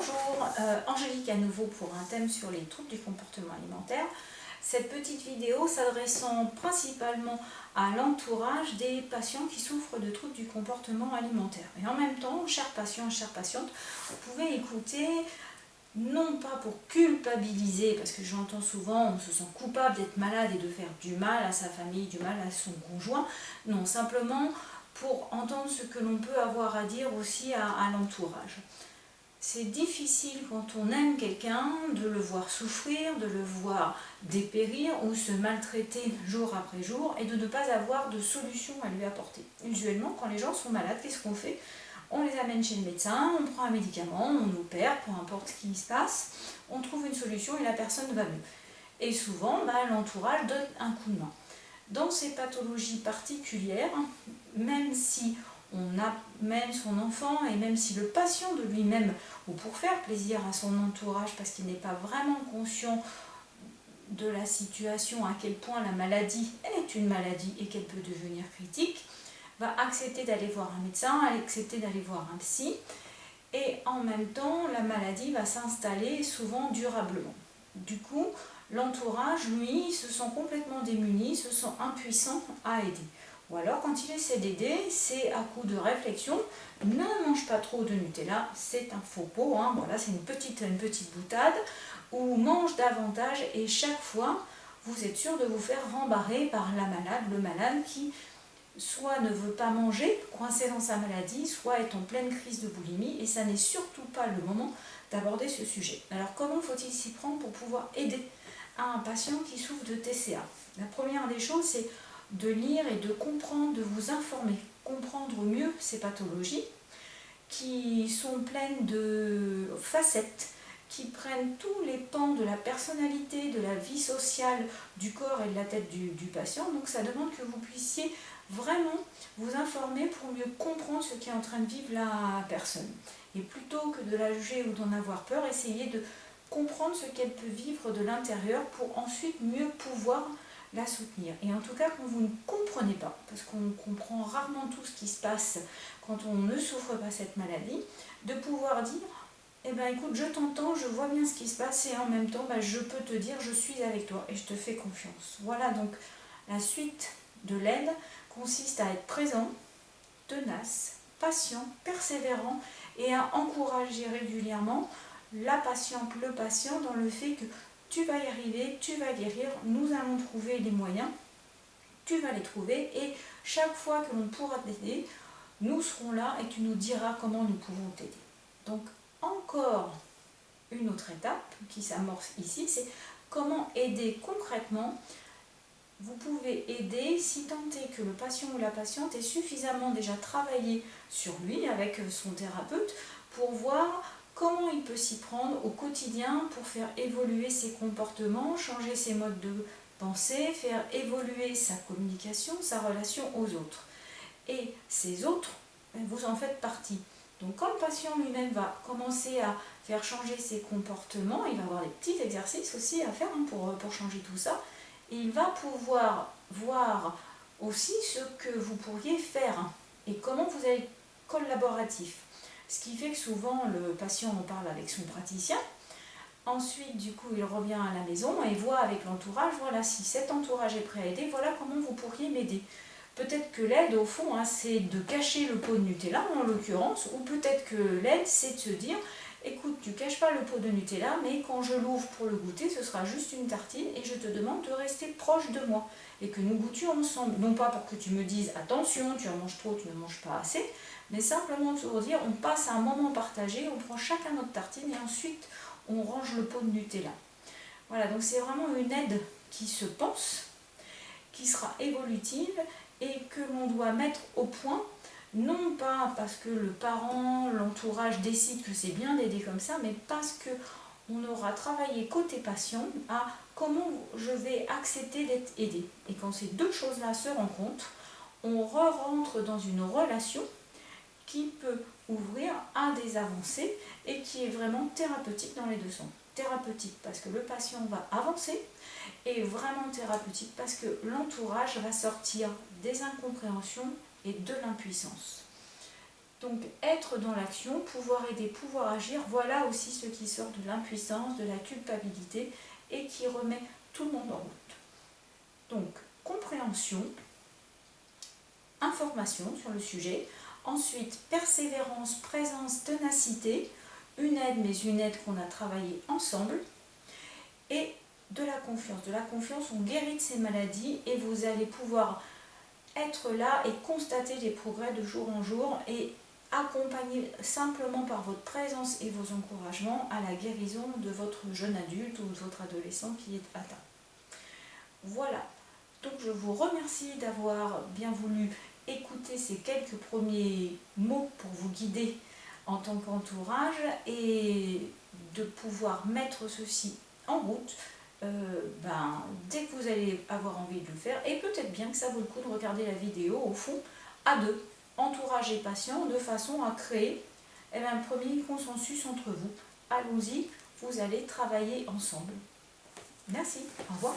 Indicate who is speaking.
Speaker 1: Bonjour, Angélique à nouveau pour un thème sur les troubles du comportement alimentaire. Cette petite vidéo s'adressant principalement à l'entourage des patients qui souffrent de troubles du comportement alimentaire. Et en même temps, chers patients, chères patientes, vous pouvez écouter, non pas pour culpabiliser, parce que j'entends souvent on se sent coupable d'être malade et de faire du mal à sa famille, du mal à son conjoint. Non, simplement pour entendre ce que l'on peut avoir à dire aussi à l'entourage. C'est difficile quand on aime quelqu'un de le voir souffrir, de le voir dépérir ou se maltraiter jour après jour et de ne pas avoir de solution à lui apporter. Usuellement, quand les gens sont malades, qu'est-ce qu'on fait? On les amène chez le médecin, on prend un médicament, on opère, peu importe ce qui se passe, on trouve une solution et la personne va mieux. Et souvent, l'entourage donne un coup de main. Dans ces pathologies particulières, même si on amène son enfant et même si le patient de lui-même, ou pour faire plaisir à son entourage parce qu'il n'est pas vraiment conscient de la situation, à quel point la maladie est une maladie et qu'elle peut devenir critique, va accepter d'aller voir un médecin, accepter d'aller voir un psy, et en même temps la maladie va s'installer souvent durablement. Du coup, l'entourage, lui, se sent complètement démuni, se sent impuissant à aider. Ou alors, quand il essaie d'aider, c'est à coup de réflexion, ne mange pas trop de Nutella, c'est un faux pot, voilà, c'est une petite boutade, ou mange davantage, et chaque fois, vous êtes sûr de vous faire rembarrer par la malade, le malade qui soit ne veut pas manger, coincé dans sa maladie, soit est en pleine crise de boulimie, et ça n'est surtout pas le moment d'aborder ce sujet. Alors comment faut-il s'y prendre pour pouvoir aider un patient qui souffre de TCA? La première des choses, c'est de lire et de comprendre, de vous informer, comprendre mieux ces pathologies qui sont pleines de facettes, qui prennent tous les pans de la personnalité, de la vie sociale, du corps et de la tête du patient. Donc ça demande que vous puissiez vraiment vous informer pour mieux comprendre ce qu'est en train de vivre la personne. Et plutôt que de la juger ou d'en avoir peur, essayez de comprendre ce qu'elle peut vivre de l'intérieur pour ensuite mieux pouvoir la soutenir. Et en tout cas, quand vous ne comprenez pas, parce qu'on comprend rarement tout ce qui se passe quand on ne souffre pas cette maladie, de pouvoir dire eh bien écoute, je t'entends, je vois bien ce qui se passe et en même temps, je peux te dire je suis avec toi et je te fais confiance. Voilà, donc la suite de l'aide consiste à être présent, tenace, patient, persévérant et à encourager régulièrement la patiente, le patient dans le fait que tu vas y arriver, tu vas guérir, nous allons trouver les moyens, tu vas les trouver et chaque fois que l'on pourra t'aider, nous serons là et tu nous diras comment nous pouvons t'aider. Donc encore une autre étape qui s'amorce ici, c'est comment aider concrètement. Vous pouvez aider si tant est que le patient ou la patiente ait suffisamment déjà travaillé sur lui avec son thérapeute pour voir comment il peut s'y prendre au quotidien pour faire évoluer ses comportements, changer ses modes de pensée, faire évoluer sa communication, sa relation aux autres. Et ces autres, vous en faites partie. Donc quand le patient lui-même va commencer à faire changer ses comportements, il va avoir des petits exercices aussi à faire pour changer tout ça. Et il va pouvoir voir aussi ce que vous pourriez faire et comment vous allez être collaboratif. Ce qui fait que souvent le patient en parle avec son praticien. Ensuite, du coup, il revient à la maison et voit avec l'entourage, voilà, si cet entourage est prêt à aider, voilà comment vous pourriez m'aider. Peut-être que l'aide, au fond, c'est de cacher le pot de Nutella, en l'occurrence, ou peut-être que l'aide, c'est de se dire, écoute, tu caches pas le pot de Nutella, mais quand je l'ouvre pour le goûter, ce sera juste une tartine et je te demande de rester proche de moi et que nous goûtions ensemble. Non pas pour que tu me dises, attention, tu en manges trop, tu ne manges pas assez, mais simplement pour dire, on passe à un moment partagé, on prend chacun notre tartine et ensuite on range le pot de Nutella. Voilà, donc c'est vraiment une aide qui se pense, qui sera évolutive et que l'on doit mettre au point, non pas parce que le parent, l'entourage décide que c'est bien d'aider comme ça, mais parce qu'on aura travaillé côté patient à comment je vais accepter d'être aidé. Et quand ces deux choses-là se rencontrent, on rentre dans une relation qui peut ouvrir à des avancées et qui est vraiment thérapeutique dans les deux sens. Thérapeutique parce que le patient va avancer et vraiment thérapeutique parce que l'entourage va sortir des incompréhensions et de l'impuissance. Donc être dans l'action, pouvoir aider, pouvoir agir, voilà aussi ce qui sort de l'impuissance, de la culpabilité et qui remet tout le monde en route. Donc compréhension, information sur le sujet, ensuite persévérance, présence, ténacité, une aide mais une aide qu'on a travaillé ensemble et de la confiance. De la confiance, on guérit de ces maladies et vous allez pouvoir être là et constater les progrès de jour en jour et accompagner simplement par votre présence et vos encouragements à la guérison de votre jeune adulte ou de votre adolescent qui est atteint. Voilà, donc je vous remercie d'avoir bien voulu écouter ces quelques premiers mots pour vous guider en tant qu'entourage et de pouvoir mettre ceci en route dès que vous allez avoir envie de le faire. Et peut-être bien que ça vaut le coup de regarder la vidéo au fond à deux, entourage et patient, de façon à créer un premier consensus entre vous. Allons-y, vous allez travailler ensemble. Merci, au revoir.